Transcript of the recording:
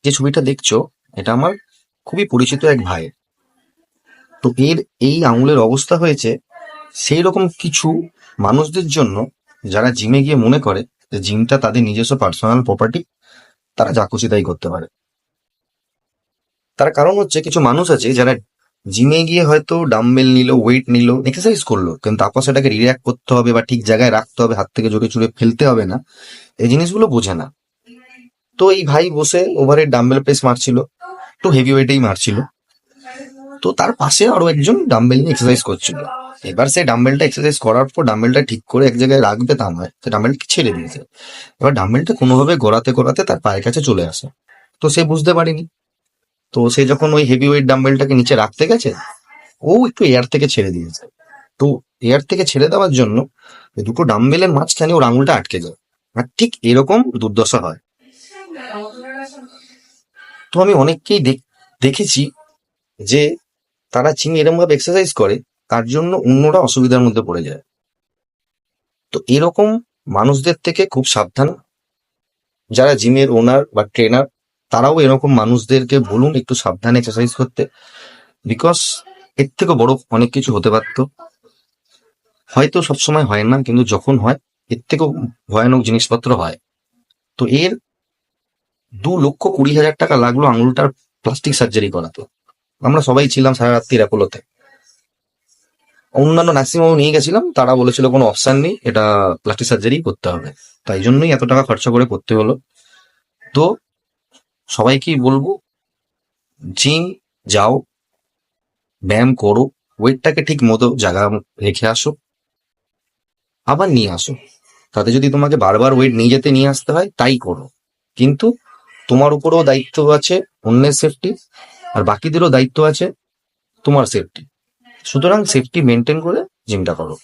যে ছবিটা দেখছো, এটা আমার খুবই পরিচিত এক ভাই। তো এর এই আঙুলের অবস্থা হয়েছে সেই রকম কিছু মানুষদের জন্য, যারা জিমে গিয়ে মনে করে যে জিমটা তাদের নিজস্ব পার্সোনাল প্রপার্টি, তারা যা খুশি তাই করতে পারে। তার কারণ হচ্ছে, কিছু মানুষ আছে যারা জিমে গিয়ে হয়তো ডাম্বেল নিল, ওয়েট নিল, এক্সারসাইজ করলো, কিন্তু তারপর সেটাকে রিয়াক্ট করতে হবে বা ঠিক জায়গায় রাখতে হবে, হাত থেকে জোরে চুরে ফেলতে হবে না, এই জিনিসগুলো বোঝে না। তো এই ভাই বসে ওভারে ডাম্বেল প্রেস মারছিল, একটু হেভি ওয়েটেই মারছিল। তো তার পাশে আরো একজন ডাম্বেল নিয়ে এক্সারসাইজ করছিল। এবার সে ডাম্বেলটা এক্সারসাইজ করার পর ডাম্বেলটা ঠিক করে এক জায়গায় রাখবে তা নয়, সে ডাম্বেলটা ছেড়ে দিয়েছে। এবার ডাম্বেলটা কোনোভাবে গড়াতে গড়াতে তার পায়ের কাছে চলে আসে। তো সে বুঝতে পারেনি। তো সে যখন ওই হেভি ওয়েট ডাম্বেলটাকে নিচে রাখতে গেছে, ও একটু এয়ার থেকে ছেড়ে দিয়েছে। তো এয়ার থেকে ছেড়ে দেওয়ার জন্য ওই দুটো ডাম্বেলের মাঝখানে ওর আঙুলটা আটকে যায়। আর ঠিক এরকম দুর্দশা হয়। তো আমি অনেককেই দেখেছি যে তারা জিমে এরকম ভাবে এক্সারসাইজ করে, তার জন্য অন্যরা অসুবিধার মধ্যে পড়ে যায়। তো এরকম মানুষদের থেকে খুব সাবধান। যারা জিমের ওনার বা ট্রেনার, তারাও এরকম মানুষদেরকে বলুন একটু সাবধানে এক্সারসাইজ করতে। বিকজ এর থেকে বড় অনেক কিছু হতে পারতো। হয়তো সবসময় হয় না, কিন্তু যখন হয় এর থেকেও ভয়ানক জিনিসপত্র হয়। তো এর 2,20,000 টাকা লাগলো আঙুলটার প্লাস্টিক সার্জারি করাতে। আমরা সবাই ছিলাম সারা রাত্রির অ্যাপোলোতে। অন্যান্য নার্সিংহোমে নিয়ে গেছিলাম, তারা বলেছিল কোনো অপশন নেই, এটা প্লাস্টিক সার্জারি করতে হবে। তাই জন্যই এত টাকা খরচা করে করতে হলো। তো সবাইকেই বলবো, জিম যাও, ব্যায়াম করো, ওয়েটটাকে ঠিক মতো জায়গা রেখে আসো, আবার নিয়ে আসো। তাতে যদি তোমাকে বারবার ওয়েট নিয়ে যেতে নিয়ে আসতে হয়, তাই করো। কিন্তু তোমার উপরেও দায়িত্ব আছে অন্যের সেফটি, আর বাকিদেরও দায়িত্ব আছে তোমার সেফটি। সুতরাং সেফটি মেনটেন করে জিমটা করো।